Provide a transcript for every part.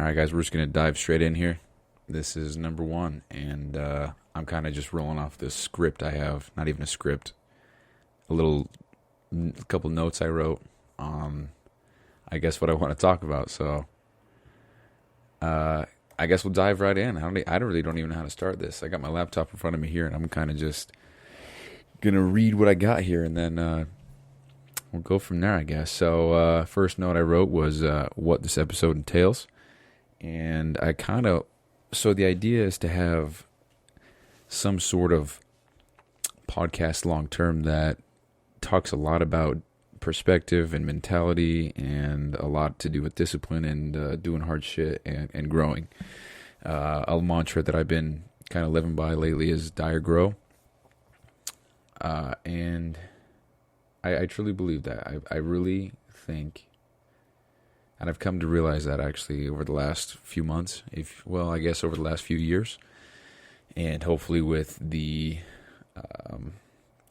All right, guys, we're just going to dive straight in here. This is number one, and I'm kind of just rolling off this script I have. Not even a script. A couple notes I wrote on, I guess, what I want to talk about. So, I guess we'll dive right in. I really don't even know how to start this. I got my laptop in front of me here, and I'm kind of just going to read what I got here, and then we'll go from there, I guess. So, first note I wrote was what this episode entails. And so the idea is to have some sort of podcast long term that talks a lot about perspective and mentality and a lot to do with discipline and doing hard shit and growing. A mantra that I've been kind of living by lately is die or grow. And I truly believe that. I really think, and I've come to realize that actually over the last few months, I guess over the last few years, and hopefully with the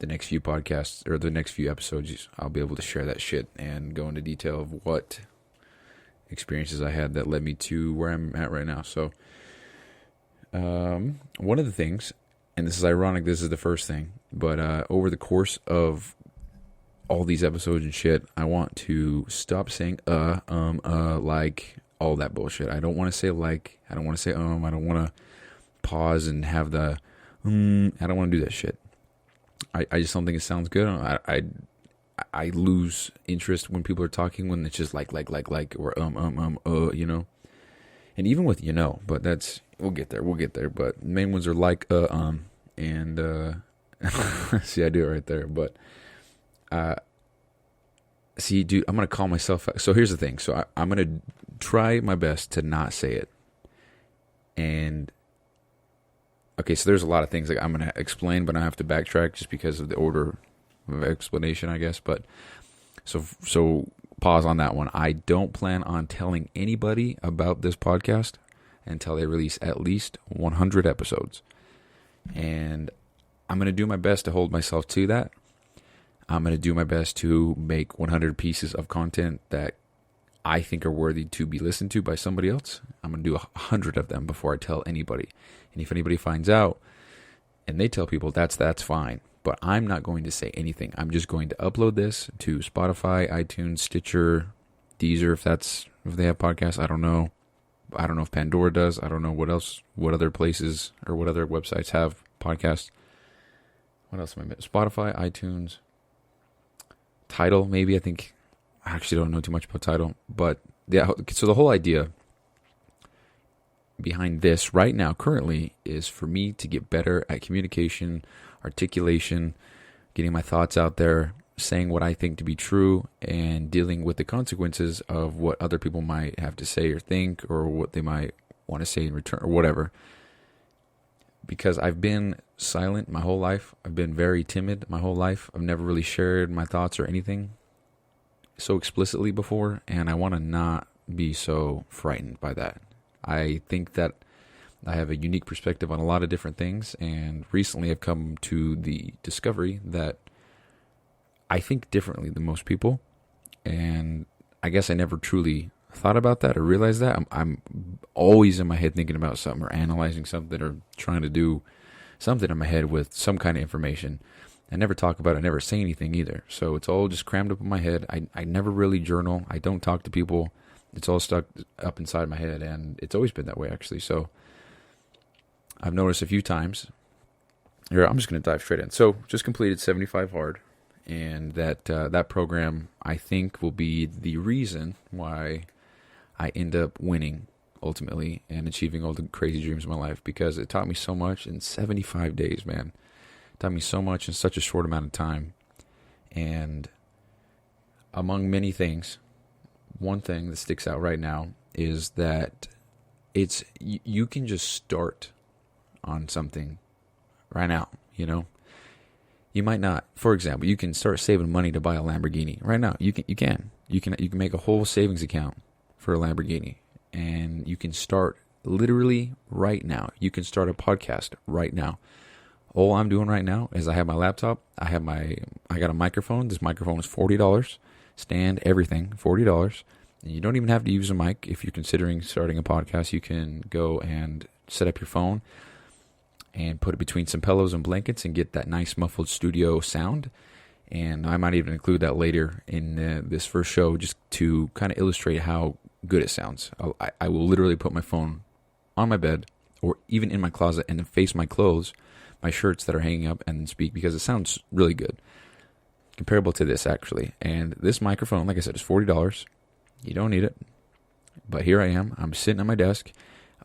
next few podcasts or the next few episodes, I'll be able to share that shit and go into detail of what experiences I had that led me to where I'm at right now. So, one of the things, and this is ironic, this is the first thing, but over the course of all these episodes and shit, I want to stop saying like all that bullshit. I don't want to say like, I don't want to say I don't want to pause and have the I don't want to do that shit. I just don't think it sounds good. I lose interest when people are talking when it's just like or you know. And even with but that's we'll get there. But the main ones are like and see, I do it right there, but see, dude, I'm going to call myself. So here's the thing. So I'm going to try my best to not say it. And, okay, so there's a lot of things like I'm going to explain, but I have to backtrack just because of the order of explanation, I guess. But so pause on that one. I don't plan on telling anybody about this podcast until they release at least 100 episodes. And I'm going to do my best to hold myself to that. I'm going to do my best to make 100 pieces of content that I think are worthy to be listened to by somebody else. I'm going to do 100 of them before I tell anybody. And if anybody finds out and they tell people, that's fine. But I'm not going to say anything. I'm just going to upload this to Spotify, iTunes, Stitcher, Deezer, if they have podcasts. I don't know. I don't know if Pandora does. I don't know what other places or what other websites have podcasts. What else am I missing? Spotify, iTunes, Tidal, maybe. I actually don't know too much about Tidal. But yeah, so the whole idea behind this right now, currently, is for me to get better at communication, articulation, getting my thoughts out there, saying what I think to be true, and dealing with the consequences of what other people might have to say or think, or what they might want to say in return, or whatever. Because I've been silent my whole life. I've been very timid my whole life. I've never really shared my thoughts or anything so explicitly before, and I want to not be so frightened by that. I think that I have a unique perspective on a lot of different things, and recently I've come to the discovery that I think differently than most people, and I guess I never truly thought about that or realized that. I'm always in my head thinking about something or analyzing something or trying to do something in my head with some kind of information. I never talk about it. I never say anything either. So it's all just crammed up in my head. I never really journal. I don't talk to people. It's all stuck up inside my head, and it's always been that way, actually. So I've noticed a few times. Here, I'm just going to dive straight in. So just completed 75 Hard, and that program, I think, will be the reason why I end up winning ultimately and achieving all the crazy dreams of my life, because it taught me so much in 75 days, man. It taught me so much in such a short amount of time. And among many things, one thing that sticks out right now is that you can just start on something right now, You might not, for example, you can start saving money to buy a Lamborghini right now. You can make a whole savings account for a Lamborghini, and you can start literally right now. You can start a podcast right now. All I'm doing right now is I have my laptop. I got a microphone. This microphone is $40. Stand, everything, $40. And you don't even have to use a mic. If you're considering starting a podcast, you can go and set up your phone and put it between some pillows and blankets and get that nice muffled studio sound. And I might even include that later in this first show just to kind of illustrate how good it sounds. I will literally put my phone on my bed or even in my closet and then face my clothes, my shirts that are hanging up, and then speak because it sounds really good. Comparable to this, actually. And this microphone, like I said, is $40. You don't need it. But here I am. I'm sitting at my desk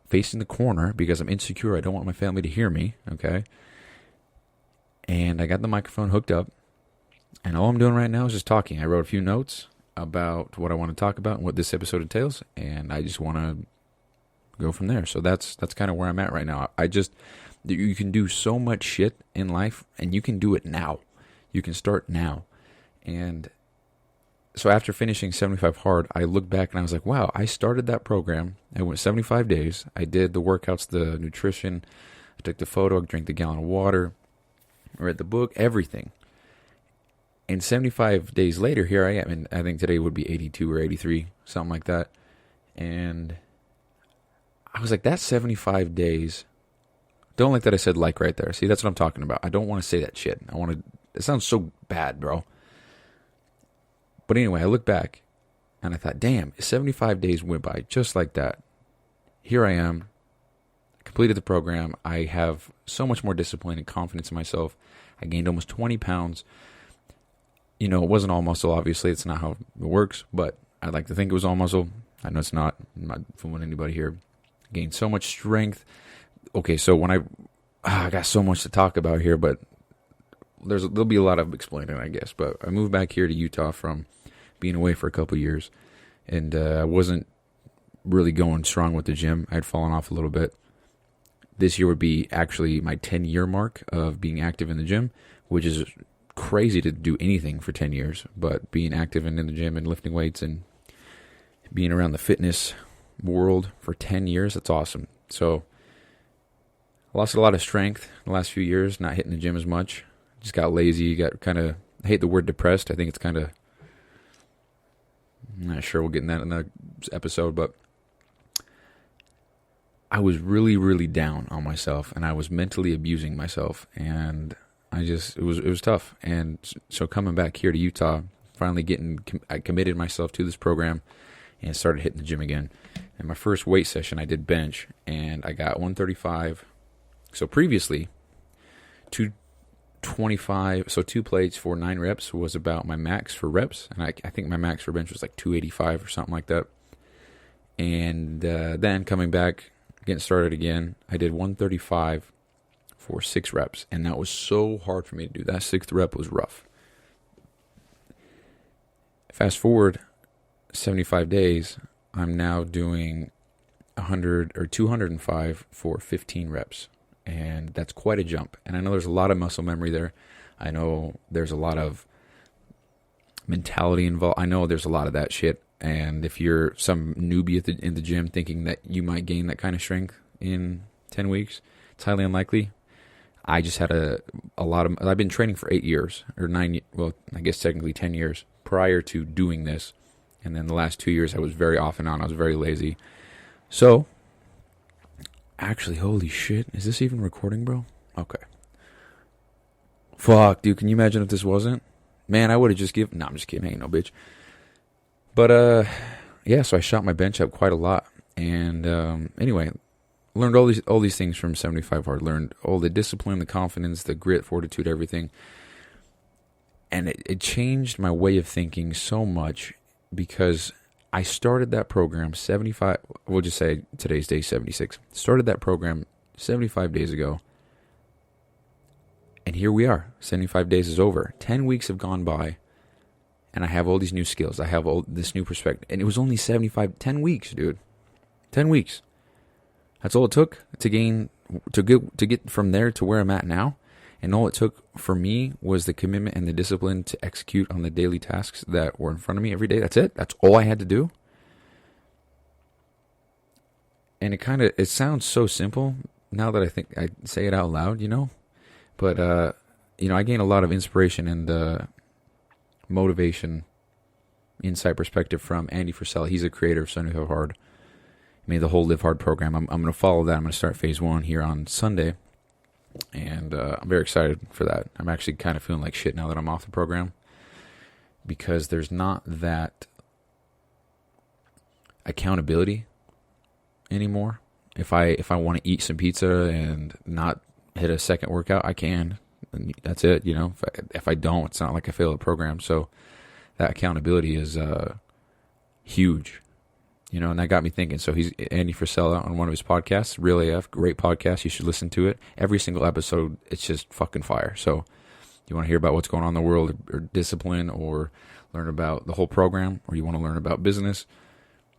facing the corner because I'm insecure. I don't want my family to hear me, okay? And I got the microphone hooked up. And all I'm doing right now is just talking. I wrote a few notes about what I want to talk about and what this episode entails. And I just want to go from there. So that's kind of where I'm at right now. You can do so much shit in life, and you can do it now. You can start now. And so after finishing 75 Hard, I looked back and I was like, wow, I started that program. I went 75 days. I did the workouts, the nutrition. I took the photo, I drank the gallon of water, read the book, everything. And 75 days later, here I am. And I think today would be 82 or 83, something like that. And I was like, that's 75 days. Don't like that I said like right there. See, that's what I'm talking about. I don't want to say that shit. It sounds so bad, bro. But anyway, I look back and I thought, damn, 75 days went by just like that. Here I am, completed the program. I have so much more discipline and confidence in myself. I gained almost 20 pounds. You know, it wasn't all muscle, obviously. It's not how it works, but I'd like to think it was all muscle. I know it's not. I'm not fooling anybody here. Gained so much strength. Okay, so when I got so much to talk about here, but there'll be a lot of explaining, I guess. But I moved back here to Utah from being away for a couple years, and I wasn't really going strong with the gym. I had fallen off a little bit. This year would be actually my 10-year mark of being active in the gym, which is crazy to do anything for 10 years, but being active and in the gym and lifting weights and being around the fitness world for 10 years, that's awesome. So I lost a lot of strength in the last few years, not hitting the gym as much. Just got lazy, got kind of, I hate the word depressed. I think it's kind of, I'm not sure we'll get in that in the episode, but I was really, really down on myself, and I was mentally abusing myself, and it was tough. And so coming back here to Utah, finally I committed myself to this program and started hitting the gym again. And my first weight session, I did bench, and I got 135. So previously, 225, so 2 plates for 9 reps was about my max for reps. And I think my max for bench was like 285 or something like that. And then coming back, getting started again, I did 135 for 6 reps. And that was so hard for me to do. That 6th rep was rough. Fast forward 75 days, I'm now doing 100 or 205 for 15 reps. And that's quite a jump. And I know there's a lot of muscle memory there. I know there's a lot of mentality involved. I know there's a lot of that shit. And if you're some newbie in the gym thinking that you might gain that kind of strength in 10 weeks, it's highly unlikely. I just had I've been training for 8 years, or 9, well, I guess technically 10 years prior to doing this. And then the last 2 years I was very off and on. I was very lazy. So, actually, holy shit. Is this even recording, bro? Okay. Fuck, dude. Can you imagine if this wasn't? Man, I would have just given... No, I'm just kidding. I ain't no bitch. But, yeah, so I shot my bench up quite a lot. And, anyway, learned all these things from 75 Hard. Learned all the discipline, the confidence, the grit, fortitude, everything. And it changed my way of thinking so much because I started that program 75, we'll just say today's day 76. Started that program 75 days ago. And here we are. 75 days is over. 10 weeks have gone by. And I have all these new skills. I have all this new perspective. And it was only 10 weeks, dude. 10 weeks. That's all it took to get from there to where I'm at now. And all it took for me was the commitment and the discipline to execute on the daily tasks that were in front of me every day. That's it. That's all I had to do. And it sounds so simple now that I say it out loud, you know. But, I gain a lot of inspiration and motivation insight perspective from Andy Frisella. He's a creator of Sunday Live Hard. He made the whole Live Hard program. I'm going to follow that. I'm going to start phase 1 here on Sunday. And I'm very excited for that. I'm actually kind of feeling like shit now that I'm off the program, because there's not that accountability anymore. If I want to eat some pizza and not hit a second workout, I can. And that's it. You know, if I don't, it's not like I fail the program. So that accountability is huge. You know, and that got me thinking. So he's Andy Frisella on one of his podcasts, Real AF, great podcast. You should listen to it. Every single episode, it's just fucking fire. So you want to hear about what's going on in the world, or discipline, or learn about the whole program, or you want to learn about business,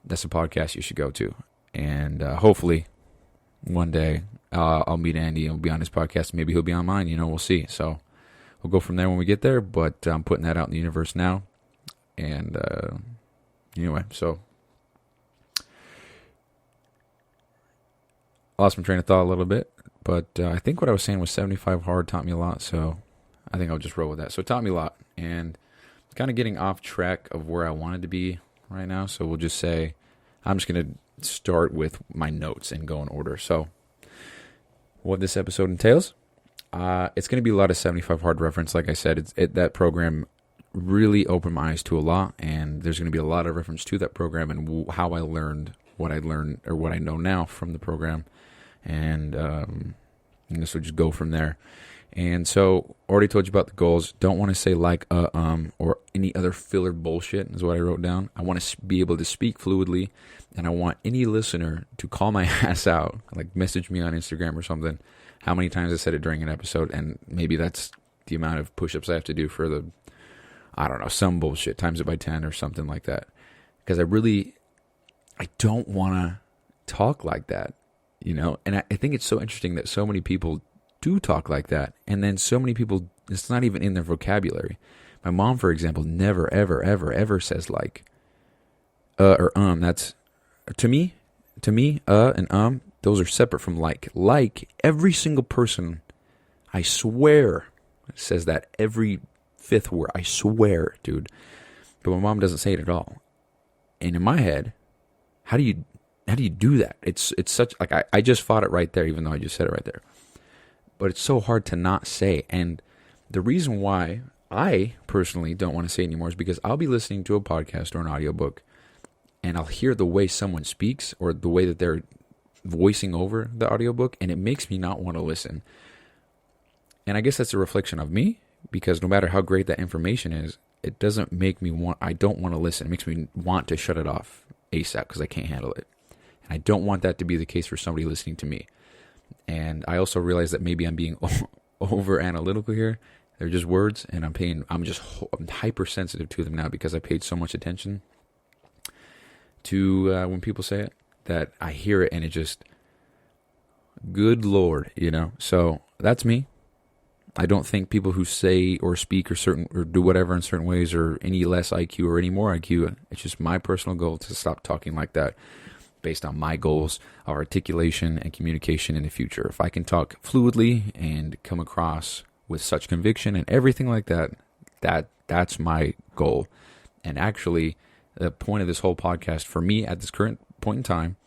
that's a podcast you should go to. And hopefully one day I'll meet Andy and we'll be on his podcast. Maybe he'll be on mine. You know, we'll see. So we'll go from there when we get there. But I'm putting that out in the universe now. And anyway, so I lost my train of thought a little bit. But I think what I was saying was 75 hard taught me a lot. So I think I'll just roll with that. So it taught me a lot. And kind of getting off track of where I wanted to be right now. So we'll just say I'm just going to start with my notes and go in order. So what this episode entails, it's going to be a lot of 75 hard reference. Like I said, that program really opened my eyes to a lot, and there's going to be a lot of reference to that program and how I learned what I learned, or what I know now from the program. And this will just go from there. And so, already told you about the goals. Don't want to say like, or any other filler bullshit is what I wrote down. I want to be able to speak fluidly, and I want any listener to call my ass out, like message me on Instagram or something, how many times I said it during an episode, and maybe that's the amount of push-ups I have to do for the, I don't know, some bullshit, times it by 10 or something like that. Because I don't want to talk like that, you know? And I think it's so interesting that so many people do talk like that, and then so many people, it's not even in their vocabulary. My mom, for example, never, ever, ever, ever says like, or that's, to me, and those are separate from like. Like, every single person, I swear, says that every fifth word. I swear, dude. But my mom doesn't say it at all. And in my head, how do you do that? It's such, like, I just fought it right there, even though I just said it right there. But it's so hard to not say. And the reason why I personally don't want to say it anymore is because I'll be listening to a podcast or an audiobook, and I'll hear the way someone speaks or the way that they're voicing over the audiobook, and it makes me not want to listen. And I guess that's a reflection of me, because no matter how great that information is, it doesn't make me I don't want to listen. It makes me want to shut it off ASAP because I can't handle it. And I don't want that to be the case for somebody listening to me. And I also realize that maybe I'm being over analytical here. They're just words, and I'm hypersensitive to them now because I paid so much attention to when people say it, that I hear it and it just, good Lord, you know. So that's me. I don't think people who say or speak or do whatever in certain ways are any less IQ or any more IQ. It's just my personal goal to stop talking like that, based on my goals of articulation and communication in the future. If I can talk fluidly and come across with such conviction and everything like that, that's my goal. And actually, the point of this whole podcast for me at this current point in time,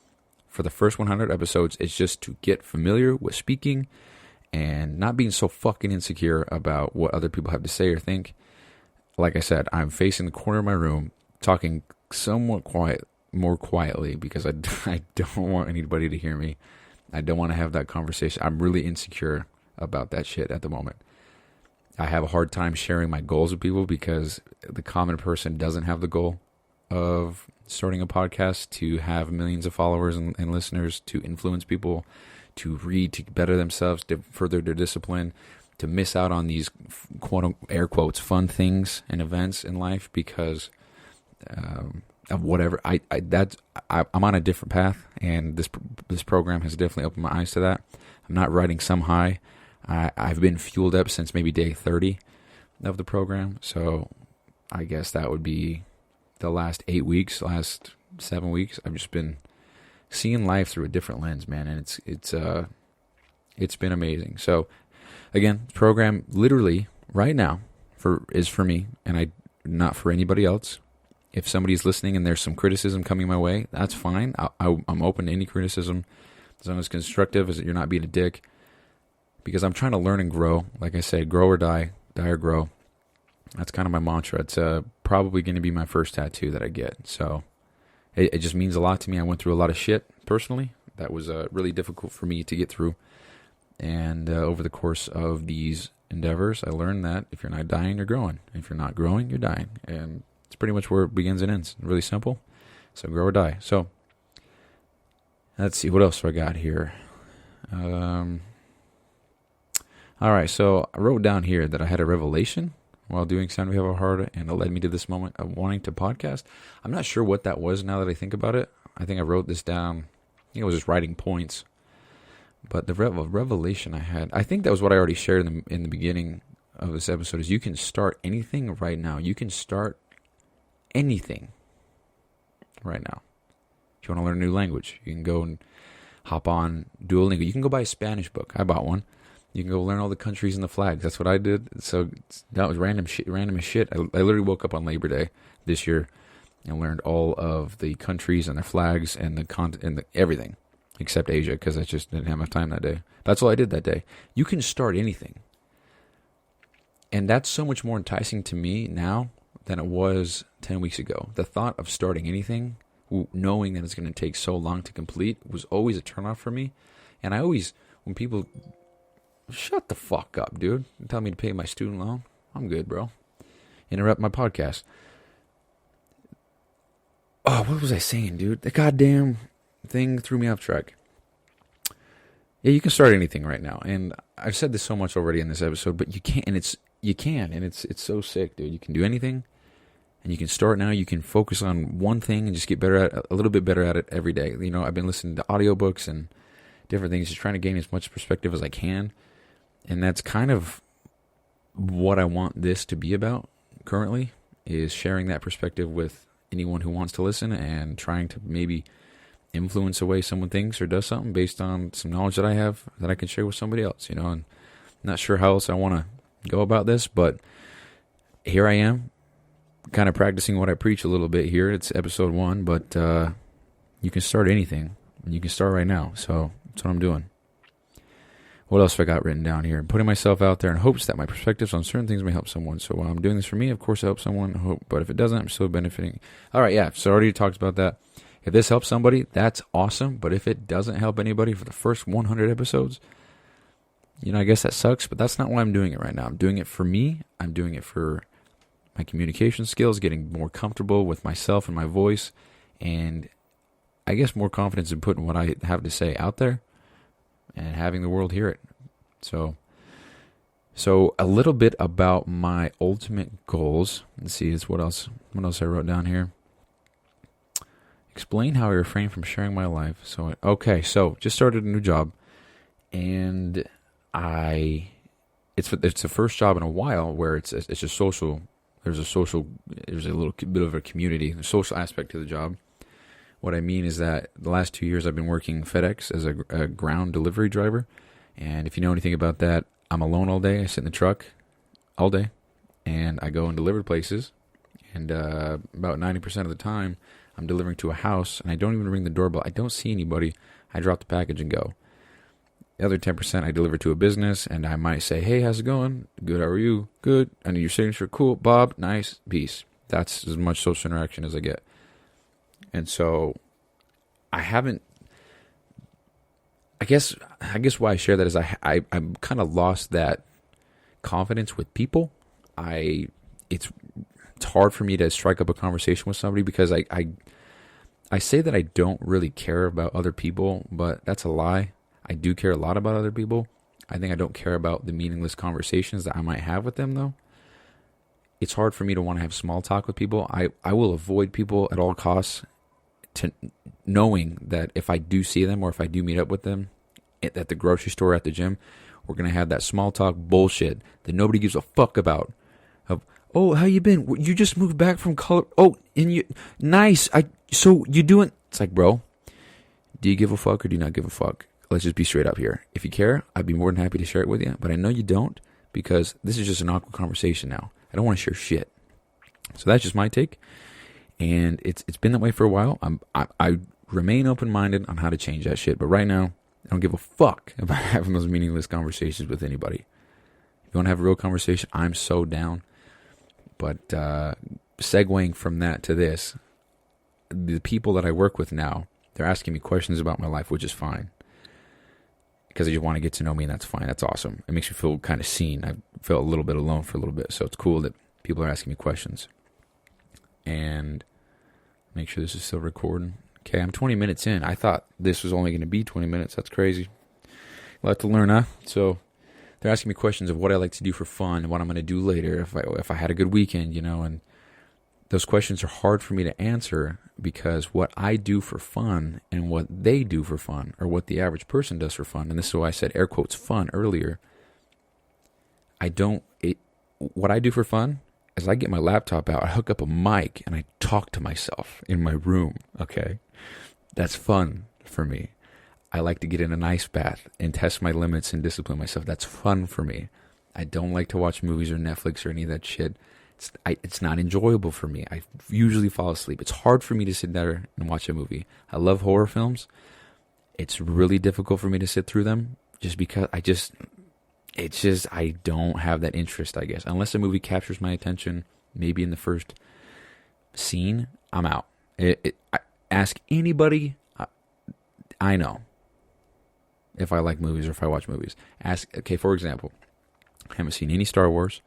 for the first 100 episodes, is just to get familiar with speaking and not being so fucking insecure about what other people have to say or think. Like I said, I'm facing the corner of my room, talking somewhat more quietly, because I don't want anybody to hear me. I don't want to have that conversation. I'm really insecure about that shit at the moment. I have a hard time sharing my goals with people because the common person doesn't have the goal of starting a podcast to have millions of followers and listeners, to influence people, to read, to better themselves, to further their discipline, to miss out on these quote air quotes fun things and events in life because of whatever. I'm on a different path, and this program has definitely opened my eyes to that. I'm not riding some high. I've been fueled up since maybe day 30 of the program, so I guess that would be the last 8 weeks, last 7 weeks. I've just been seeing life through a different lens, man, and it's been amazing. So again, the program literally right now is for me, and not for anybody else. If somebody's listening and there's some criticism coming my way, that's fine. I'm open to any criticism as long as it's constructive, as you're not being a dick. Because I'm trying to learn and grow. Like I said, grow or die, die or grow. That's kind of my mantra. It's probably going to be my first tattoo that I get. So it just means a lot to me. I went through a lot of shit personally. That was really difficult for me to get through. And over the course of these endeavors, I learned that if you're not dying, you're growing. If you're not growing, you're dying. And it's pretty much where it begins and ends. Really simple. So grow or die. So let's see. What else do I got here? All right, so I wrote down here that I had a revelation while doing Sound We Have a Heart, and it led me to this moment of wanting to podcast. I'm not sure what that was now that I think about it. I think I wrote this down. I think I was just writing points. But the revelation I had, I think that was what I already shared in the beginning of this episode, is you can start anything right now. You can start anything right now. If you want to learn a new language, you can go and hop on Duolingo. You can go buy a Spanish book. I bought one. You can go learn all the countries and the flags. That's what I did. So that was random as shit. I literally woke up on Labor Day this year and learned all of the countries and their flags and the everything except Asia, because I just didn't have enough time that day. That's all I did that day. You can start anything. And that's so much more enticing to me now than it was 10 weeks ago. The thought of starting anything, knowing that it's going to take so long to complete, was always a turnoff for me. And I always, when people... Shut the fuck up, dude. Tell me to pay my student loan. I'm good, bro. Interrupt my podcast. Oh, what was I saying, dude? The goddamn thing threw me off track. Yeah, you can start anything right now. And I've said this so much already in this episode, but you can't, and it's so sick, dude. You can do anything, and you can start now. You can focus on one thing and just get better at it, a little bit better at it every day. You know, I've been listening to audiobooks and different things, just trying to gain as much perspective as I can. And that's kind of what I want this to be about currently, is sharing that perspective with anyone who wants to listen and trying to maybe influence the way someone thinks or does something based on some knowledge that I have that I can share with somebody else, you know. And I'm not sure how else I want to go about this, but here I am, kind of practicing what I preach a little bit here. It's episode 1, but you can start anything, and you can start right now. So that's what I'm doing. What else have I got written down here? Putting myself out there in hopes that my perspectives on certain things may help someone. So while I'm doing this for me, of course, I help someone. Hope, but if it doesn't, I'm still benefiting. All right, yeah. So I already talked about that. If this helps somebody, that's awesome. But if it doesn't help anybody for the first 100 episodes, you know, I guess that sucks. But that's not why I'm doing it right now. I'm doing it for me. I'm doing it for my communication skills, getting more comfortable with myself and my voice, and I guess more confidence in putting what I have to say out there and having the world hear it. So a little bit about my ultimate goals. Let's see, what else I wrote down here. Explain how I refrain from sharing my life. So just started a new job, and it's the first job in a while where it's a social. There's a little bit of a community, a social aspect to the job. What I mean is that the last 2 years I've been working FedEx as a ground delivery driver. And if you know anything about that, I'm alone all day. I sit in the truck all day, and I go and deliver places. And about 90% of the time, I'm delivering to a house, and I don't even ring the doorbell. I don't see anybody. I drop the package and go. The other 10%, I deliver to a business, and I might say, hey, how's it going? Good, how are you? Good. I need your signature. Cool. Bob, nice. Peace. That's as much social interaction as I get. And so I guess why I share that is I'm kind of lost that confidence with people. It's hard for me to strike up a conversation with somebody because I say that I don't really care about other people, but that's a lie. I do care a lot about other people. I think I don't care about the meaningless conversations that I might have with them, though. It's hard for me to want to have small talk with people. I will avoid people at all costs, to knowing that if I do see them or if I do meet up with them at the grocery store, at the gym, we're going to have that small talk bullshit that nobody gives a fuck about. Oh, how you been? You just moved back from color. Oh, and you nice. So you doing? It's like, bro, do you give a fuck or do you not give a fuck? Let's just be straight up here. If you care, I'd be more than happy to share it with you. But I know you don't, because this is just an awkward conversation now. I don't want to share shit. So that's just my take. And it's been that way for a while. I remain open-minded on how to change that shit. But right now, I don't give a fuck about having those meaningless conversations with anybody. If you want to have a real conversation, I'm so down. But segueing from that to this, the people that I work with now, they're asking me questions about my life, which is fine. Because they just want to get to know me, and that's fine. That's awesome. It makes me feel kind of seen. I felt a little bit alone for a little bit. So it's cool that people are asking me questions. And make sure this is still recording. Okay, I'm 20 minutes in. I thought this was only going to be 20 minutes. That's crazy. A lot to learn, huh? So they're asking me questions of what I like to do for fun, what I'm going to do later, if I had a good weekend, and those questions are hard for me to answer because what I do for fun and what they do for fun, or what the average person does for fun, and this is why I said air quotes fun earlier, what I do for fun is I get my laptop out, I hook up a mic, and I talk to myself in my room, okay? That's fun for me. I like to get in an ice bath and test my limits and discipline myself. That's fun for me. I don't like to watch movies or Netflix or any of that shit. It's not enjoyable for me. I usually fall asleep. It's hard for me to sit there and watch a movie. I love horror films. It's really difficult for me to sit through them just because I don't have that interest, I guess. Unless a movie captures my attention, maybe in the first scene, I'm out. Ask anybody I know if I like movies or if I watch movies. For example, I haven't seen any Star Wars,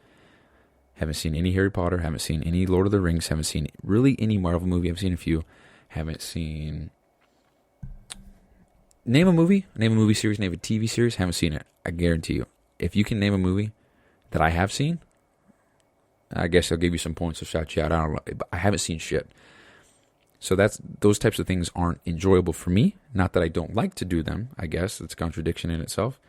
haven't seen any Harry Potter, haven't seen any Lord of the Rings, haven't seen really any Marvel movie. I've seen a few. Haven't seen... Name a movie series, name a TV series, haven't seen it. I guarantee you. If you can name a movie that I have seen, I guess I'll give you some points to shout you out. I don't know, but I haven't seen shit. So those types of things aren't enjoyable for me. Not that I don't like to do them, I guess. It's a contradiction in itself.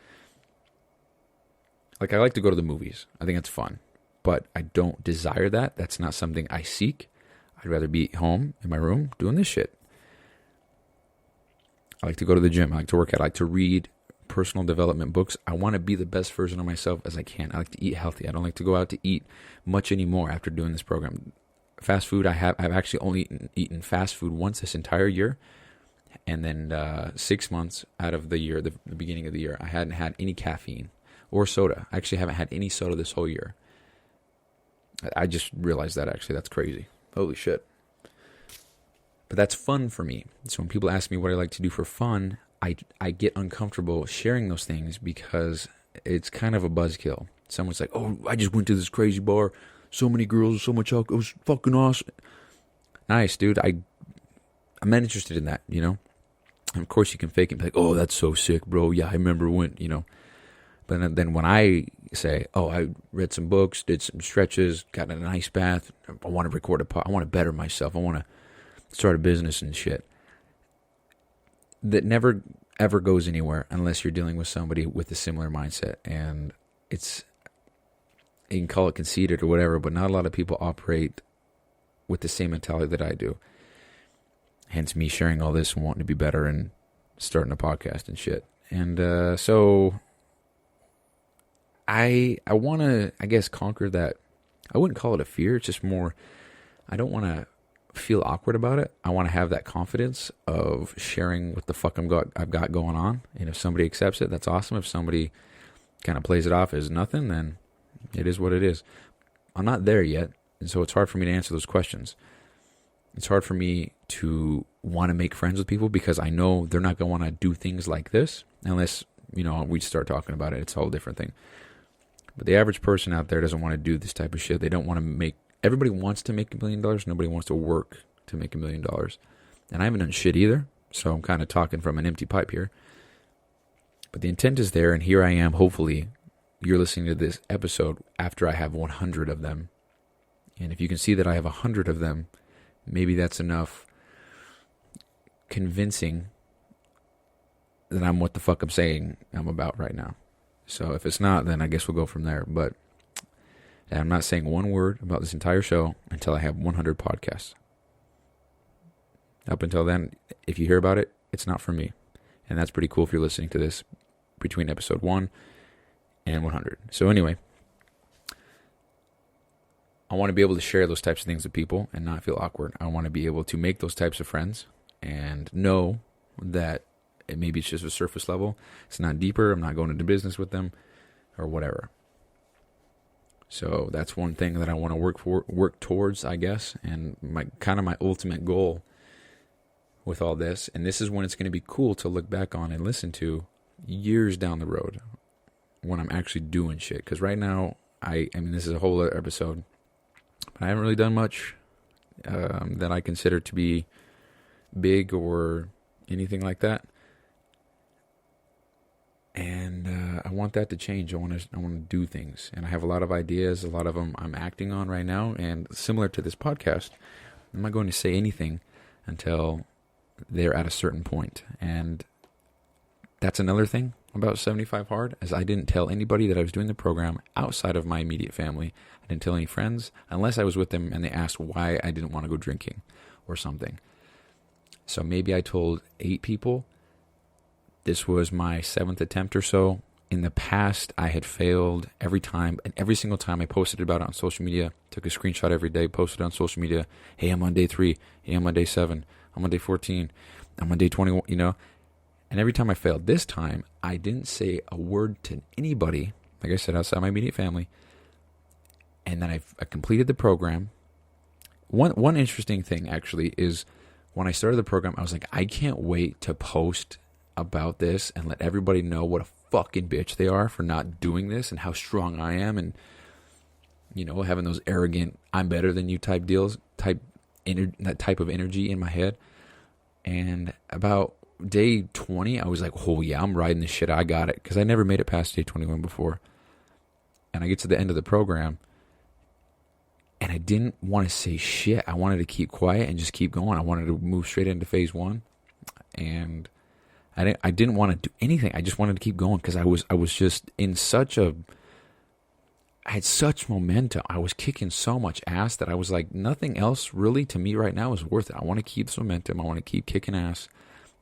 Like, I like to go to the movies. I think that's fun. But I don't desire that. That's not something I seek. I'd rather be at home in my room doing this shit. I like to go to the gym. I like to work out. I like to read personal development books. I want to be the best version of myself as I can. I like to eat healthy. I don't like to go out to eat much anymore after doing this program. Fast food, I've actually only eaten fast food once this entire year. And then 6 months out of the year, the beginning of the year, I hadn't had any caffeine or soda. I actually haven't had any soda this whole year. I just realized that, actually. That's crazy. Holy shit. But that's fun for me. So when people ask me what I like to do for fun, I get uncomfortable sharing those things because it's kind of a buzzkill. Someone's like, oh, I just went to this crazy bar. So many girls, so much alcohol. It was fucking awesome. Nice, dude. I'm not interested in that, And of course you can fake it and be like, oh, that's so sick, bro. Yeah, I remember when, But then when I say, oh, I read some books, did some stretches, got in an ice bath, I want to record I want to better myself, I want to start a business and shit. That never, ever goes anywhere unless you're dealing with somebody with a similar mindset. And you can call it conceited or whatever, but not a lot of people operate with the same mentality that I do. Hence me sharing all this and wanting to be better and starting a podcast and shit. And so... I want to, I guess, conquer that. I wouldn't call it a fear. It's just more, I don't want to feel awkward about it. I want to have that confidence of sharing what the fuck I've got going on. And if somebody accepts it, that's awesome. If somebody kind of plays it off as nothing, then it is what it is. I'm not there yet, and so it's hard for me to answer those questions. It's hard for me to want to make friends with people because I know they're not going to want to do things like this unless, we start talking about it. It's a whole different thing. But the average person out there doesn't want to do this type of shit. They don't want to everybody wants to make $1 million. Nobody wants to work to make $1 million. And I haven't done shit either. So I'm kind of talking from an empty pipe here. But the intent is there. And here I am. Hopefully you're listening to this episode after I have 100 of them. And if you can see that I have 100 of them, maybe that's enough convincing that I'm what the fuck I'm saying I'm about right now. So if it's not, then I guess we'll go from there. But I'm not saying one word about this entire show until I have 100 podcasts. Up until then, if you hear about it, it's not for me. And that's pretty cool if you're listening to this between episode 1 and 100. So anyway, I want to be able to share those types of things with people and not feel awkward. I want to be able to make those types of friends and know that maybe it's just a surface level. It's not deeper. I'm not going into business with them or whatever. So that's one thing that I want to work towards, I guess, and my ultimate goal with all this. And this is when it's going to be cool to look back on and listen to years down the road when I'm actually doing shit. Because right now, I mean, this is a whole other episode, but I haven't really done much that I consider to be big or anything like that. And I want that to change. I want to do things, and I have a lot of ideas. A lot of them I'm acting on right now. And similar to this podcast, I'm not going to say anything until they're at a certain point. And that's another thing about 75 Hard, as I didn't tell anybody that I was doing the program outside of my immediate family. I didn't tell any friends unless I was with them and they asked why I didn't want to go drinking or something. So maybe I told 8 people. This was my 7th attempt or so. In the past, I had failed every time, and every single time I posted about it on social media, took a screenshot every day, posted on social media, hey, I'm on day 3, hey, I'm on day 7, I'm on day 14, I'm on day 21, And every time I failed, this time, I didn't say a word to anybody, like I said, outside my immediate family, and then I completed the program. One interesting thing, actually, is when I started the program, I was like, I can't wait to post about this and let everybody know what a fucking bitch they are for not doing this and how strong I am, and having those arrogant I'm better than you type deals, that type of energy in my head. And about day 20, I was like, oh yeah, I'm riding this shit, I got it, because I never made it past day 21 before. And I get to the end of the program and I didn't want to say shit. I wanted to keep quiet and just keep going. I wanted to move straight into phase 1, and I didn't want to do anything. I just wanted to keep going because I was just in I had such momentum. I was kicking so much ass that I was like, nothing else really to me right now is worth it. I want to keep this momentum. I want to keep kicking ass.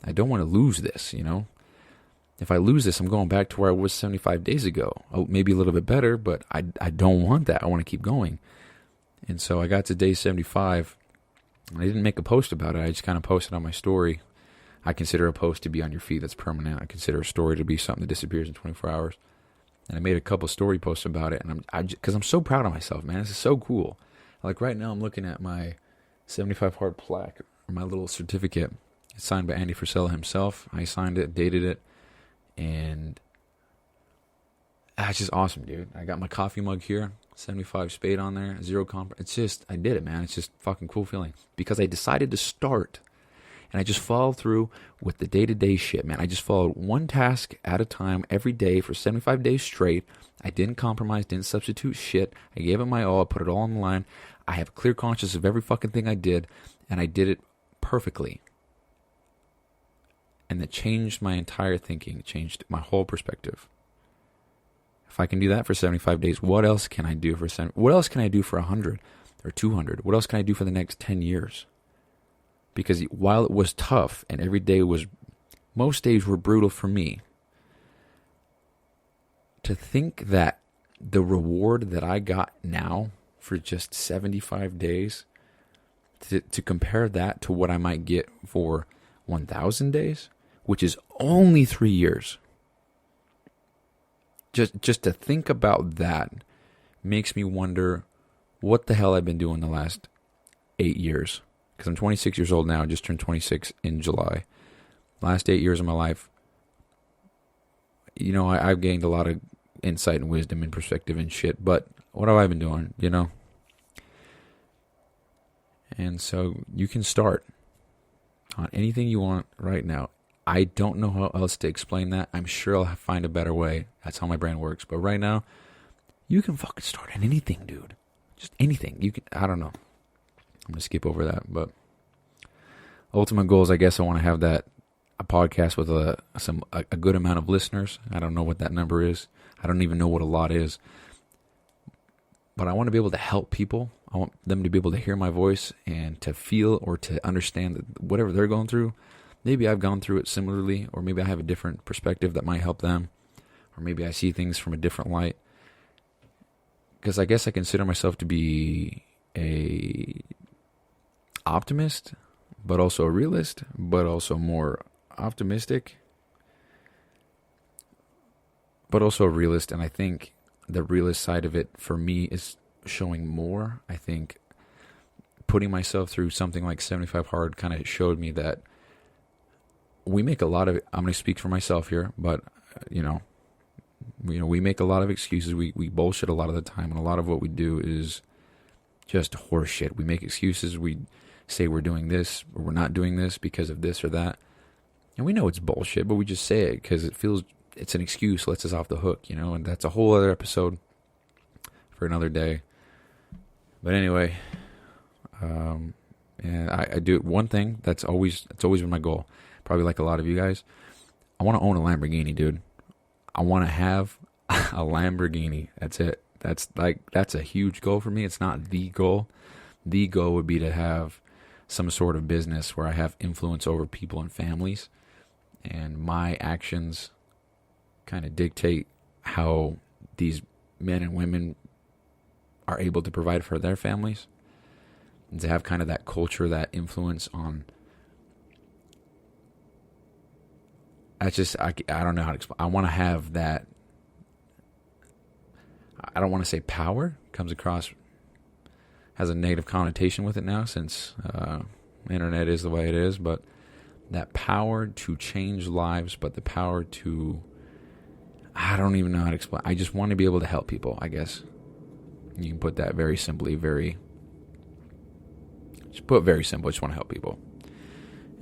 I don't want to lose this, If I lose this, I'm going back to where I was 75 days ago. Oh, maybe a little bit better, but I don't want that. I want to keep going. And so I got to day 75. I didn't make a post about it. I just kind of posted on my story. I consider a post to be on your feed that's permanent. I consider a story to be something that disappears in 24 hours. And I made a couple story posts about it, and because I'm so proud of myself, man. This is so cool. Like right now, I'm looking at my 75 Hard plaque, or my little certificate. It's signed by Andy Frisella himself. I signed it, dated it, and it's just awesome, dude. I got my coffee mug here, 75 Spade on there, 0 comp. It's just, I did it, man. It's just fucking cool feeling because I decided to start. And I just followed through with the day-to-day shit, man. I just followed one task at a time every day for 75 days straight. I didn't compromise, didn't substitute shit. I gave it my all. I put it all on the line. I have a clear conscience of every fucking thing I did, and I did it perfectly. And that changed my entire thinking, changed my whole perspective. If I can do that for 75 days, what else can I do for 100 or 200? What else can I do for the next 10 years? Because while it was tough and most days were brutal for me, to think that the reward that I got now for just 75 days, to compare that to what I might get for 1,000 days, which is only 3 years. Just to think about that makes me wonder what the hell I've been doing the last 8 years. Because I'm 26 years old now, I just turned 26 in July. Last 8 years of my life, I've gained a lot of insight and wisdom and perspective and shit, but what have I been doing, And so you can start on anything you want right now. I don't know how else to explain that. I'm sure I'll find a better way. That's how my brain works. But right now, you can fucking start on anything, dude. Just anything. I don't know. I'm going to skip over that, but ultimate goals, I guess I want to have a podcast with a good amount of listeners. I don't know what that number is. I don't even know what a lot is. But I want to be able to help people. I want them to be able to hear my voice and to feel or to understand that whatever they're going through, maybe I've gone through it similarly, or maybe I have a different perspective that might help them, or maybe I see things from a different light. because I guess I consider myself to be a optimist, but also a realist, but also more optimistic, but also a realist. And I think the realist side of it for me is showing more. I think putting myself through something like 75 Hard kind of showed me that we make a lot of, I'm going to speak for myself here, but we make a lot of excuses. We bullshit a lot of the time, and a lot of what we do is just horse shit. We make excuses. We say we're doing this or we're not doing this because of this or that, and we know it's bullshit, but we just say it because it's an excuse, lets us off the hook, and that's a whole other episode for another day. But anyway, and I do one thing that's always been my goal, probably like a lot of you guys. I want to own a Lamborghini, dude. I want to have a Lamborghini. That's it. That's a huge goal for me. It's not the goal. The goal would be to have some sort of business where I have influence over people and families, and my actions kind of dictate how these men and women are able to provide for their families, and to have kind of that culture, that influence on. I don't know how to explain. I want to have that. I don't want to say power. Comes across, has a negative connotation with it now, since the internet is the way it is. But that power to change lives, but the power to, I don't even know how to explain. I just want to be able to help people, I guess. You can put that very simply, just put it very simple. I just want to help people.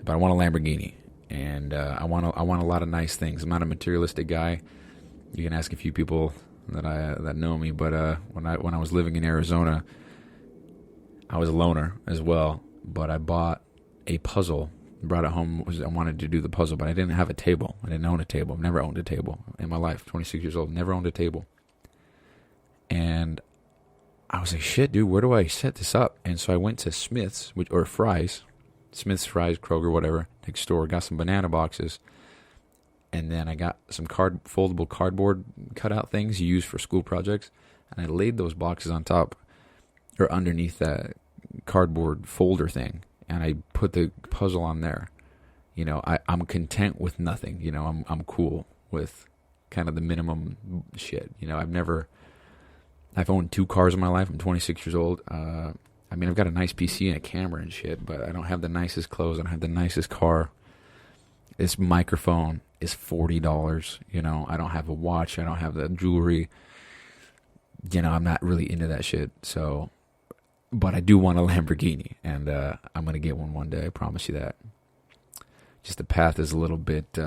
But I want a Lamborghini. And I want a lot of nice things. I'm not a materialistic guy. You can ask a few people that know me. But when I was living in Arizona, I was a loner as well. But I bought a puzzle, brought it home. I wanted to do the puzzle, but I didn't have a table. I didn't own a table. I've never owned a table in my life. 26 years old, never owned a table. And I was like, shit, dude, where do I set this up? And so I went to Smith's Fry's, Kroger, whatever, next door, got some banana boxes, and then I got some foldable cardboard cutout things you use for school projects, and I laid those boxes on top, or underneath that cardboard folder thing, and I put the puzzle on there. I'm content with nothing. I'm cool with kind of the minimum shit. I've owned 2 cars in my life. I'm 26 years old. I've got a nice PC and a camera and shit, but I don't have the nicest clothes. I don't have the nicest car. This microphone is $40. I don't have a watch. I don't have the jewelry. I'm not really into that shit. So, but I do want a Lamborghini, and I'm going to get one day. I promise you that. Just the path is a little bit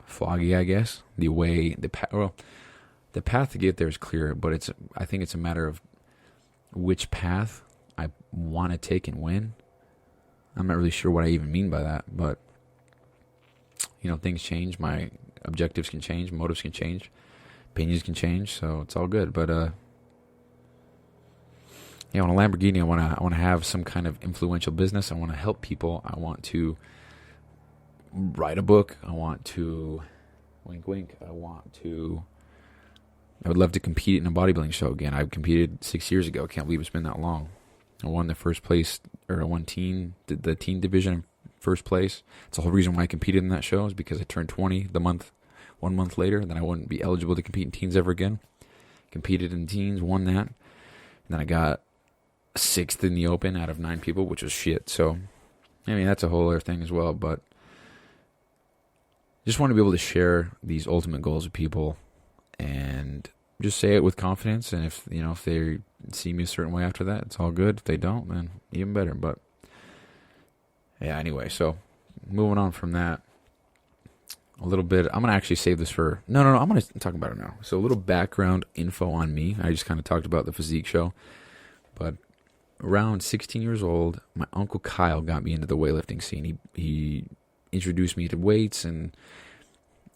foggy, I guess. The path to get there is clear, but I think it's a matter of which path I want to take and when. I'm not really sure what I even mean by that, but things change. My objectives can change, motives can change, opinions can change, so it's all good. But on a Lamborghini, I want to have some kind of influential business. I want to help people. I want to write a book. I want to wink wink. I would love to compete in a bodybuilding show again. I competed 6 years ago. Can't believe it's been that long. I won the first place, or I won the teen division first place. It's the whole reason why I competed in that show, is because I turned 20 1 month later, and then I wouldn't be eligible to compete in teens ever again. Competed in teens, won that. And then I got 6th in the open out of 9 people, which was shit. So, that's a whole other thing as well. But just want to be able to share these ultimate goals with people and just say it with confidence. And if they see me a certain way after that, it's all good. If they don't, then even better. But yeah, anyway, so moving on from that a little bit, I'm going to actually save this for, no, I'm going to talk about it now. So a little background info on me. I just kind of talked about the physique show, but around 16 years old, my Uncle Kyle got me into the weightlifting scene. He introduced me to weights, and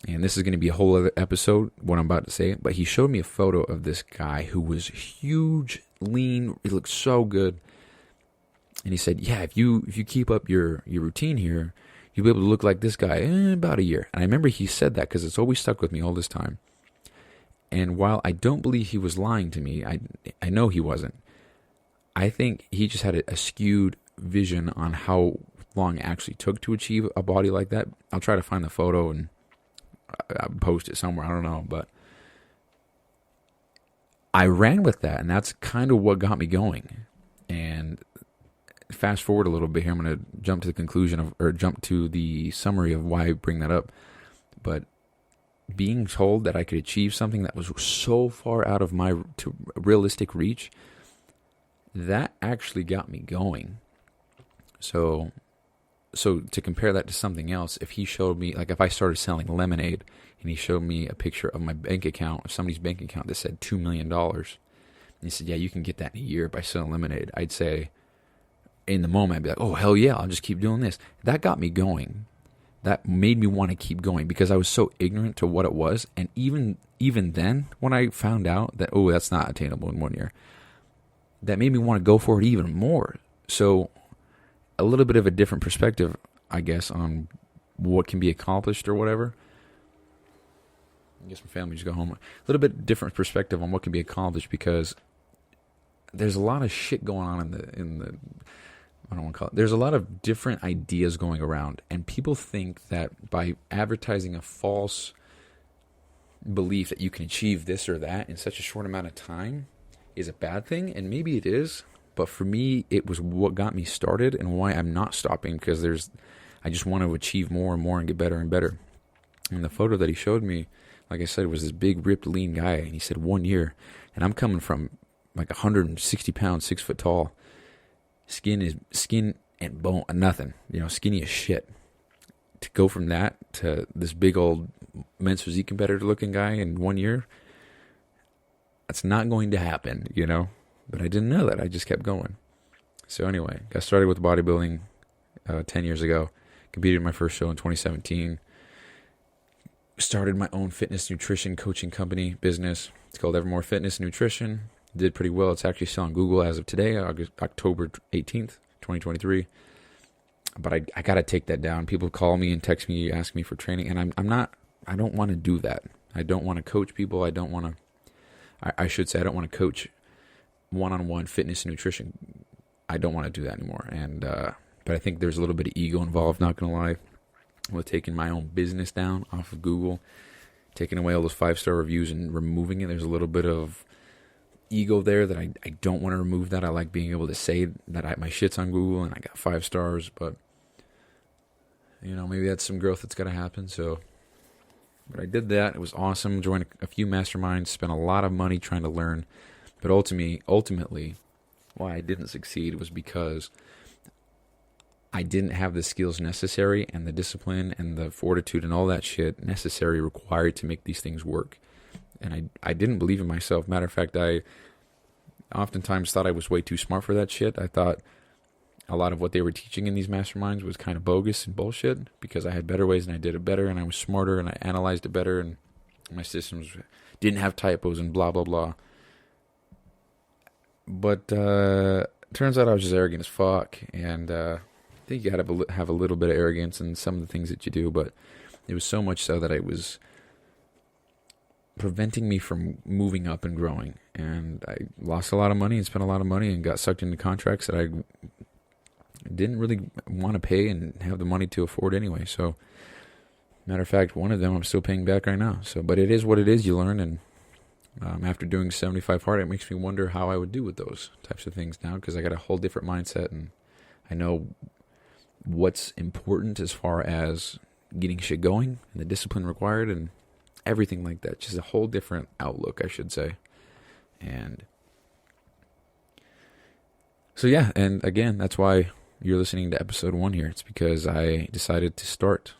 this is going to be a whole other episode, what I'm about to say, but he showed me a photo of this guy who was huge, lean, he looked so good. And he said, yeah, if you keep up your routine here, you'll be able to look like this guy in about a year. And I remember he said that because it's always stuck with me all this time. And while I don't believe he was lying to me, I know he wasn't. I think he just had a skewed vision on how long it actually took to achieve a body like that. I'll try to find the photo and I'll post it somewhere. I don't know, but I ran with that, and that's kind of what got me going. And fast forward a little bit here, I'm going to jump to the conclusion or jump to the summary of why I bring that up. But being told that I could achieve something that was so far out of my realistic reach, that actually got me going. So to compare that to something else, if he showed me, like if I started selling lemonade and he showed me a picture of my bank account, of somebody's bank account that said $2 million, and he said, yeah, you can get that in a year by selling lemonade, I'd say, in the moment, I'd be like, oh, hell yeah, I'll just keep doing this. That got me going. That made me want to keep going because I was so ignorant to what it was. And even then, when I found out that, oh, that's not attainable in 1 year, that made me want to go for it even more. So a little bit of a different perspective, I guess, on what can be accomplished or whatever. I guess my family just go home. A little bit different perspective on what can be accomplished because there's a lot of shit going on in the I don't want to call it. There's a lot of different ideas going around, and people think that by advertising a false belief that you can achieve this or that in such a short amount of time is a bad thing, and maybe it is, but for me, it was what got me started and why I'm not stopping, because I just want to achieve more and more and get better and better. And the photo that he showed me, like I said, was this big, ripped, lean guy, and he said 1 year, and I'm coming from like 160 pounds, 6 foot tall. Skin and bone, nothing, skinny as shit. To go from that to this big old men's physique competitor looking guy in 1 year, that's not going to happen, But I didn't know that. I just kept going. So anyway, got started with bodybuilding 10 years ago. Competed in my first show in 2017. Started my own fitness nutrition coaching company business. It's called Evermore Fitness Nutrition. Did pretty well. It's actually still on Google as of today, October 18th, 2023. But I got to take that down. People call me and text me, ask me for training, and I don't want to do that. I don't want to coach people. I don't want to, I should say I don't want to coach one-on-one fitness and nutrition. I don't want to do that anymore. And, but I think there's a little bit of ego involved, not going to lie, with taking my own business down off of Google, taking away all those 5-star reviews and removing it. There's a little bit of ego there that I don't want to remove that. I like being able to say that my shit's on Google and I got 5 stars, but maybe that's some growth that's got to happen. So, but I did that. It was awesome. Joined a few masterminds, spent a lot of money trying to learn, but ultimately, why I didn't succeed was because I didn't have the skills necessary and the discipline and the fortitude and all that shit necessary required to make these things work. And I didn't believe in myself. Matter of fact, I oftentimes thought I was way too smart for that shit. I thought a lot of what they were teaching in these masterminds was kind of bogus and bullshit because I had better ways and I did it better and I was smarter and I analyzed it better and my systems didn't have typos and blah, blah, blah. But turns out I was just arrogant as fuck. And I think you got to have a little bit of arrogance in some of the things that you do. But it was so much so that I was preventing me from moving up and growing, and I lost a lot of money and spent a lot of money and got sucked into contracts that I didn't really want to pay and have the money to afford anyway. So, matter of fact, one of them I'm still paying back right now. So, but it is what it is. You learn, and after doing 75 hard, it makes me wonder how I would do with those types of things now because I got a whole different mindset and I know what's important as far as getting shit going and the discipline required and everything like that. Just a whole different outlook, I should say. And so, yeah. And again, that's why you're listening to episode 1 here. It's because I decided to start.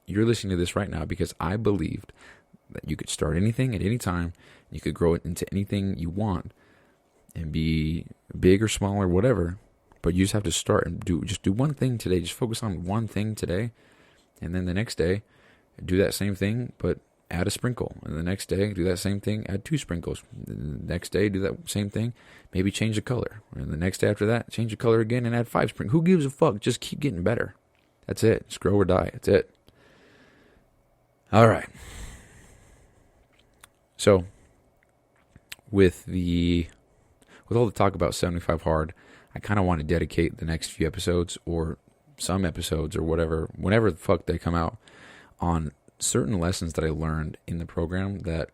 You're listening to this right now because I believed that you could start anything at any time. You could grow it into anything you want and be big or small or whatever. But you just have to start and do one thing today. Just focus on one thing today. And then the next day, do that same thing, but add a sprinkle. And the next day, do that same thing, add 2 sprinkles. The next day, do that same thing, maybe change the color. And the next day after that, change the color again and add 5 sprinkles. Who gives a fuck? Just keep getting better. That's it. Just grow or die. That's it. All right. So with all the talk about 75 hard, I kind of want to dedicate the next few episodes or some episodes or whenever the fuck they come out, on certain lessons that I learned in the program that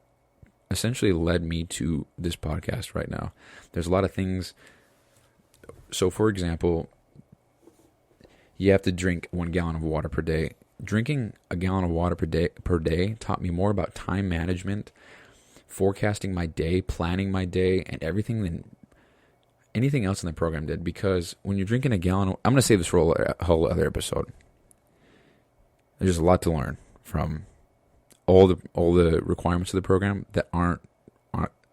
essentially led me to this podcast right now. There's a lot of things. So for example, you have to drink 1 gallon of water per day. Drinking a gallon of water per day taught me more about time management, forecasting my day, planning my day, and everything than anything else in the program did. Because when you're drinking a gallon, I'm going to save this for a whole other episode. There's a lot to learn from all the requirements of the program that aren't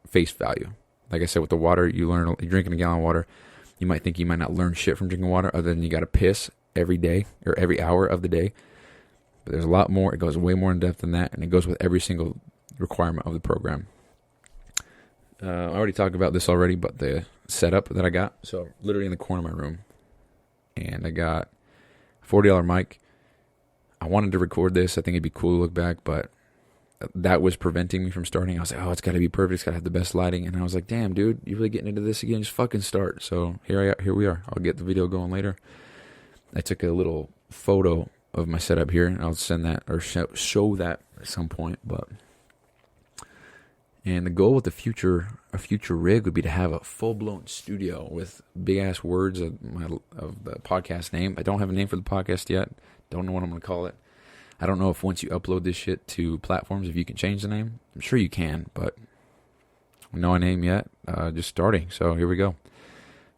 face value. Like I said, with the water, you're drinking a gallon of water. You might think you might not learn shit from drinking water, other than you got to piss every day or every hour of the day. But there's a lot more. It goes way more in depth than that, and it goes with every single requirement of the program. I already talked about this already, but the setup that I got. So literally in the corner of my room, and I got a $40 mic. I wanted to record this. I think it'd be cool to look back, but that was preventing me from starting. I was like, oh, it's got to be perfect. It's got to have the best lighting. And I was like, damn, dude, you really getting into this again? Just fucking start. So here we are. I'll get the video going later. I took a little photo of my setup here, and I'll send that or show that at some point. And the goal with a future rig would be to have a full-blown studio with big-ass words of the podcast name. I don't have a name for the podcast yet. Don't know what I'm going to call it. I don't know if once you upload this shit to platforms, if you can change the name. I'm sure you can, but no name yet. Just starting, so here we go.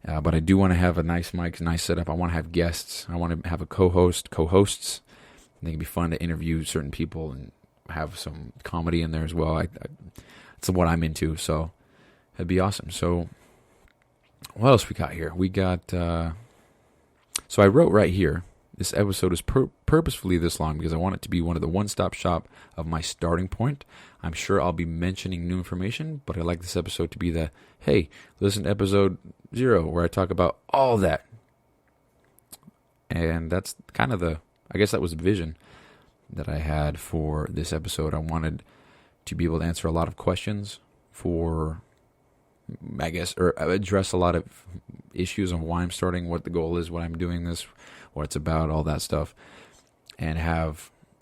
But I do want to have a nice mic, nice setup. I want to have guests. I want to have a co-hosts. I think it'd be fun to interview certain people and have some comedy in there as well. That's what I'm into, so it'd be awesome. So what else we got here? We got, so I wrote right here, this episode is purposefully this long because I want it to be one of the one-stop shop of my starting point. I'm sure I'll be mentioning new information, but I like this episode to be the, hey, listen to episode 0 where I talk about all that. And that's kind of I guess that was the vision that I had for this episode. I wanted to be able to answer a lot of questions or address a lot of issues on why I'm starting, what the goal is, what I'm doing this, what it's about, all that stuff. And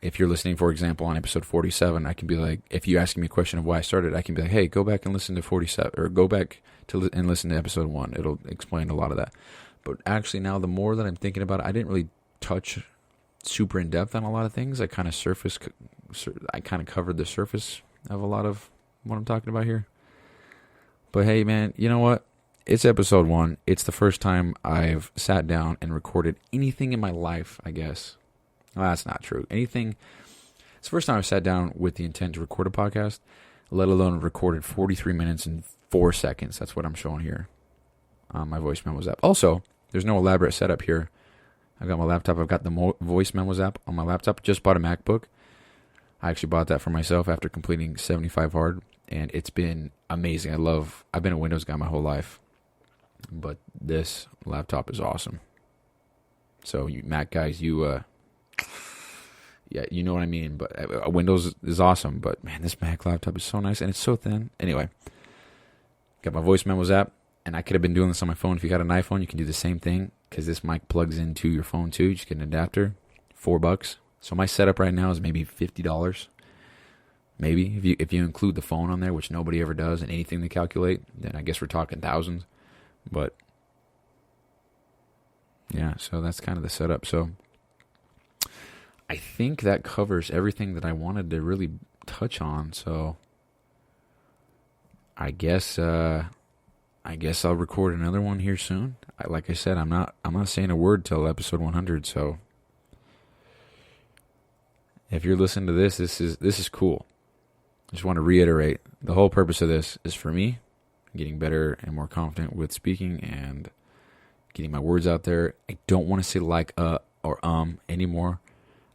if you're listening, for example, on episode 47, I can be like, if you ask me a question of why I started, I can be like, hey, go back and listen to 47, or go back and listen to episode 1. It'll explain a lot of that. But actually now, the more that I'm thinking about it, I didn't really touch super in depth on a lot of things. I kind of covered the surface of a lot of what I'm talking about here. But hey, man, you know what? It's episode 1. It's the first time I've sat down and recorded anything in my life, I guess. Well, that's not true. It's the first time I've sat down with the intent to record a podcast, let alone recorded 43 minutes and 4 seconds. That's what I'm showing here on my voice memos app. Also, there's no elaborate setup here. I've got my laptop. I've got the voice memos app on my laptop. Just bought a MacBook. I actually bought that for myself after completing 75 hard, and it's been amazing. I've been a Windows guy my whole life, but this laptop is awesome. So you Mac guys, yeah, you know what I mean. But Windows is awesome, but man, this Mac laptop is so nice, and it's so thin. Anyway, got my voice memos app, and I could have been doing this on my phone. If you got an iPhone, you can do the same thing because this mic plugs into your phone too. You just get an adapter, $4. So my setup right now is maybe $50. Maybe if you include the phone on there, which nobody ever does, and anything they calculate, then I guess we're talking thousands. But yeah, so that's kind of the setup. So I think that covers everything that I wanted to really touch on. So I guess I'll record another one here soon. Like I said, I'm not saying a word till episode 100. So if you're listening to this is cool. I just want to reiterate, the whole purpose of this is for me, getting better and more confident with speaking and getting my words out there. I don't want to say like or anymore.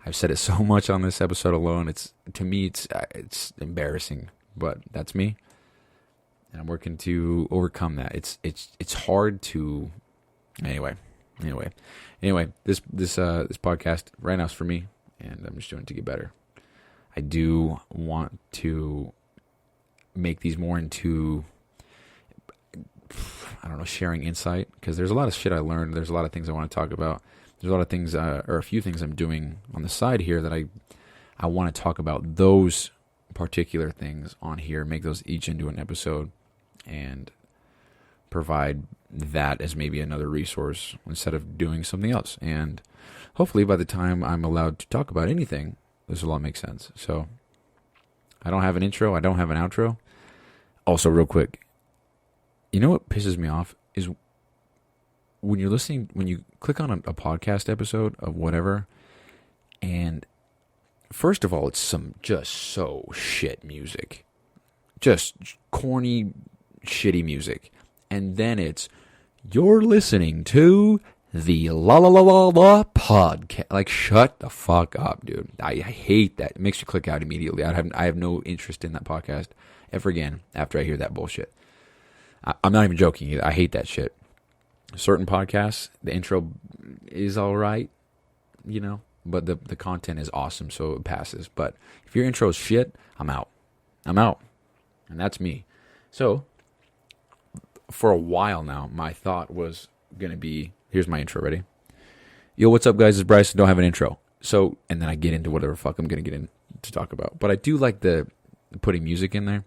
I've said it so much on this episode alone. To me it's embarrassing, but that's me, and I'm working to overcome that. It's hard to anyway. This podcast right now is for me, and I'm just doing it to get better. I do want to make these more into, I don't know, sharing insight, because there's a lot of shit I learned. There's a lot of things I want to talk about. There's a lot of things, or a few things I'm doing on the side here that I want to talk about those particular things on here, make those each into an episode, and provide that as maybe another resource instead of doing something else. And hopefully by the time I'm allowed to talk about anything, this will all make sense. So I don't have an intro. I don't have an outro. Also, real quick, you know what pisses me off is when you're listening, when you click on a podcast episode of whatever, and first of all, it's some just so shit music. Just corny, shitty music. And then it's, you're listening to the La La La La La podcast. Like, shut the fuck up, dude. I hate that. It makes you click out immediately. I have no interest in that podcast ever again after I hear that bullshit. I'm not even joking either. I hate that shit. Certain podcasts, the intro is all right, you know, but the content is awesome, so it passes. But if your intro is shit, I'm out. I'm out. And that's me. So, for a while now, my thought was going to be, here's my intro, ready? Yo, what's up, guys? It's Bryce. Don't have an intro. So, and then I get into whatever fuck I'm going to get in to talk about. But I do like the putting music in there.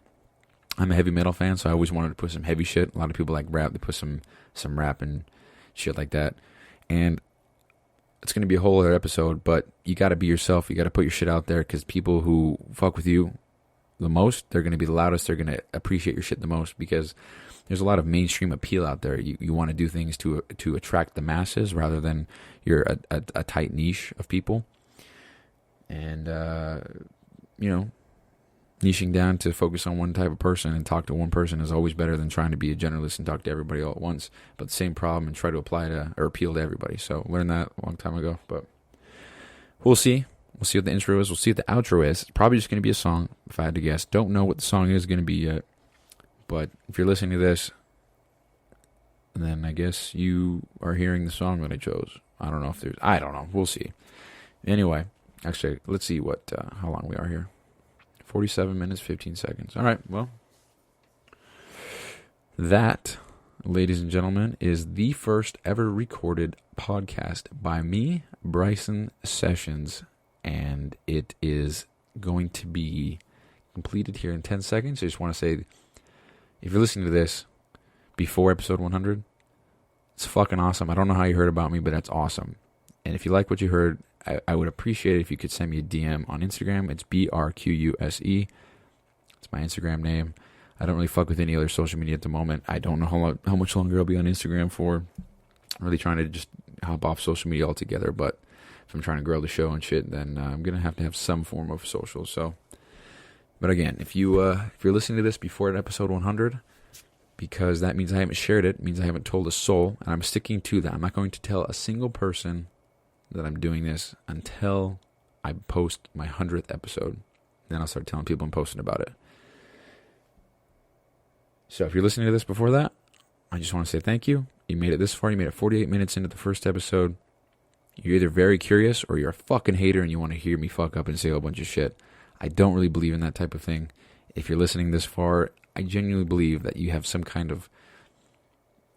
I'm a heavy metal fan, so I always wanted to put some heavy shit. A lot of people like rap. They put some rap and shit like that. And it's going to be a whole other episode, but you got to be yourself. You got to put your shit out there, because people who fuck with you the most, they're going to be the loudest. They're going to appreciate your shit the most, because there's a lot of mainstream appeal out there. You want to do things to attract the masses rather than you're a tight niche of people. And, you know, niching down to focus on one type of person and talk to one person is always better than trying to be a generalist and talk to everybody all at once. But the same problem, and try to apply to or appeal to everybody. So learned that a long time ago. But we'll see. We'll see what the intro is. We'll see what the outro is. It's probably just going to be a song, if I had to guess. Don't know what the song is going to be yet. But if you're listening to this, then I guess you are hearing the song that I chose. I don't know. We'll see. Anyway, actually, let's see how long we are here. 47 minutes, 15 seconds. All right, well, that, ladies and gentlemen, is the first ever recorded podcast by me, Bryson Sessions, and it is going to be completed here in 10 seconds. I just want to say, if you're listening to this before episode 100, it's fucking awesome. I don't know how you heard about me, but that's awesome. And if you like what you heard, I would appreciate it if you could send me a DM on Instagram. It's BRQUSE. It's my Instagram name. I don't really fuck with any other social media at the moment. I don't know how much longer I'll be on Instagram for. I'm really trying to just hop off social media altogether. But if I'm trying to grow the show and shit, then I'm going to have some form of social. So, but again, if you're listening to this before episode 100, because that means I haven't shared it, means I haven't told a soul, and I'm sticking to that. I'm not going to tell a single person that I'm doing this until I post my 100th episode. Then I'll start telling people I'm posting about it. So if you're listening to this before that, I just want to say thank you. You made it this far. You made it 48 minutes into the first episode. You're either very curious or you're a fucking hater and you want to hear me fuck up and say a whole bunch of shit. I don't really believe in that type of thing. If you're listening this far, I genuinely believe that you have some kind of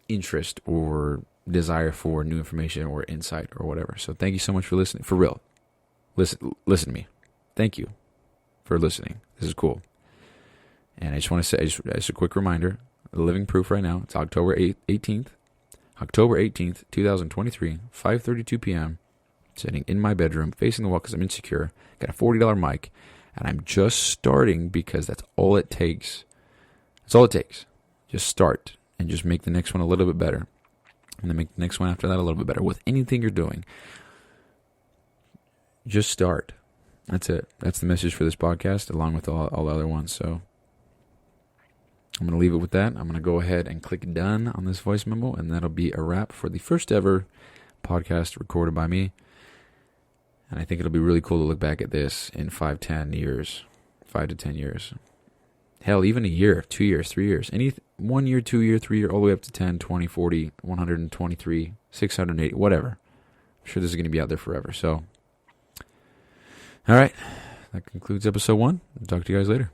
interest or desire for new information or insight or whatever. So thank you so much for listening. For real. Listen to me. Thank you for listening. This is cool. And I just want to say, just a quick reminder, living proof right now. It's October 18th, 2023, 5:32 p.m. Sitting in my bedroom, facing the wall because I'm insecure. Got a $40 mic, and I'm just starting because that's all it takes. That's all it takes. Just start and just make the next one a little bit better. And then make the next one after that a little bit better. With anything you're doing, just start. That's it. That's the message for this podcast, along with all the other ones. So I'm going to leave it with that. I'm going to go ahead and click done on this voice memo, and that'll be a wrap for the first ever podcast recorded by me. And I think it'll be really cool to look back at this in 5 to 10 years. Hell, even a year, 2 years, 3 years. 1 year, 2 year, 3 year, all the way up to 10, 20, 40, 123, 680, whatever. I'm sure this is going to be out there forever. So, all right. That concludes episode 1. I'll talk to you guys later.